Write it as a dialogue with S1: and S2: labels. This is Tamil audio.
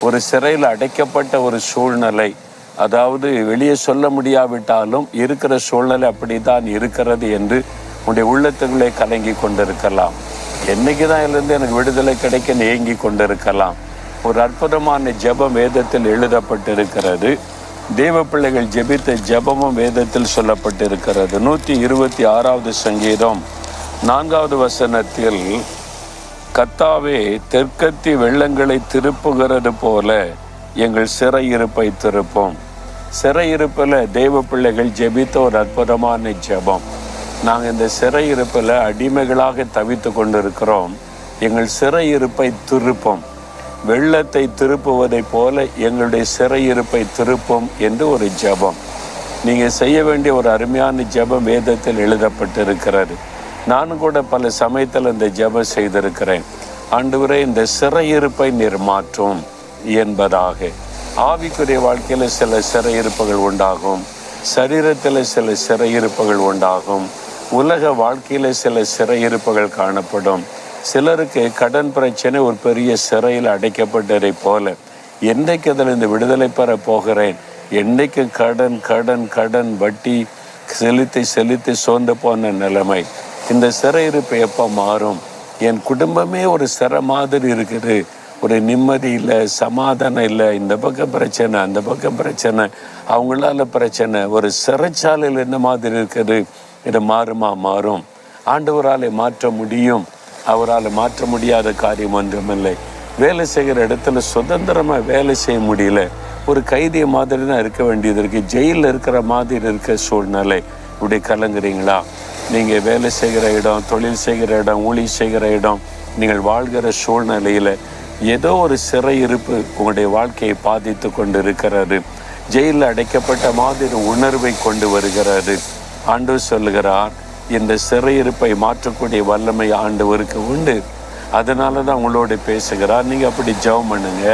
S1: ஒரு சிறையில் அடைக்கப்பட்ட ஒரு சூழ்நிலை, அதாவது வெளியே சொல்ல முடியாவிட்டாலும் இருக்கிற சூழ்நிலை அப்படித்தான் இருக்கிறது என்று உன்னுடைய உள்ளத்துக்குள்ளே கலங்கி கொண்டிருக்கலாம். என்னைக்கு தான் இருந்து எனக்கு விடுதலை கிடைக்க ஏங்கி கொண்டிருக்கலாம். ஒரு அற்புதமான ஜெபம் வேதத்தில் எழுதப்பட்டிருக்கிறது. தேவ பிள்ளைகள் ஜெபித்த ஜெபமும் வேதத்தில் சொல்லப்பட்டிருக்கிறது. 126வது சங்கீதம் 4வது வசனத்தில், கர்த்தாவே, தெற்கத்தி வெள்ளங்களை திருப்புகிறது போல எங்கள் சிறையிருப்பை திருப்போம். சிறையிருப்பில் தேவ பிள்ளைகள் ஜெபித்த ஒரு அற்புதமான ஜெபம். நாங்கள் இந்த சிறையிருப்பில் அடிமைகளாக தவித்து கொண்டிருக்கிறோம். எங்கள் சிறையிருப்பை திருப்போம். வெள்ளத்தை திருப்புவதை போல எங்களுடைய சிறையிருப்பை திருப்போம் என்று ஒரு ஜெபம். நீங்கள் செய்ய வேண்டிய ஒரு அருமையான ஜெபம் வேதத்தில் எழுதப்பட்டிருக்கிறது. நானும் கூட பல சமயத்தில் இந்த ஜெபம் செய்திருக்கிறேன். ஆண்டவரே, இந்த சிறையிருப்பை நீர் மாற்றும் என்பதாக. ஆவிக்குரிய வாழ்க்கையில் சில சிறையிருப்புகள் உண்டாகும், சரீரத்தில் சில சிறையிருப்புகள் உண்டாகும், உலக வாழ்க்கையில் சில சிறையிருப்புகள் காணப்படும். சிலருக்கு கடன் பிரச்சனை ஒரு பெரிய சிறையில் அடைக்கப்பட்டதை போல, என்றைக்கு அதில் இந்த விடுதலை பெற போகிறேன், என்றைக்கு கடன் கடன் கடன் வட்டி செலுத்தி செலுத்தி சோர்ந்து போன நிலைமை. இந்த சிறையிருப்பு எப்போ மாறும்? என் குடும்பமே ஒரு சிறை மாதிரி இருக்குது, ஒரு நிம்மதி இல்லை, சமாதானம் இல்லை, இந்த பக்கம் பிரச்சனை, அந்த பக்கம் பிரச்சனை, அவங்களால பிரச்சனை, ஒரு சிறைச்சாலையில் என்ன மாதிரி இருக்குது. இது மாறுமா? மாறும். ஆண்டவரால் மாற்ற முடியும். அவரால் மாற்ற முடியாத காரியம் ஒன்றுமில்லை. வேலை செய்கிற இடத்துல சுதந்திரமாக வேலை செய்ய முடியல, ஒரு கைதிய மாதிரி தான் இருக்க வேண்டியது இருக்குது. ஜெயிலில் இருக்கிற மாதிரி இருக்க சூழ்நிலை. இப்படி கலங்குறீங்களா? நீங்கள் வேலை செய்கிற இடம், தொழில் செய்கிற இடம், ஊழியம் செய்கிற இடம், நீங்கள் வாழ்கிற சூழ்நிலையில் ஏதோ ஒரு சிறையிருப்பு உங்களுடைய வாழ்க்கையை பாதித்து கொண்டு இருக்கிறது. ஜெயிலில் அடைக்கப்பட்ட மாதிரி உணர்வை கொண்டு வருகிறது. ஆண்டவர் சொல்லுகிறார், இந்த சிறையிருப்பை மாற்றக்கூடிய வல்லமை ஆண்டவருக்கு உண்டு. அதனால தான் உங்களோட பேசுகிறார். நீங்கள் அப்படி ஜெபம் பண்ணுங்க.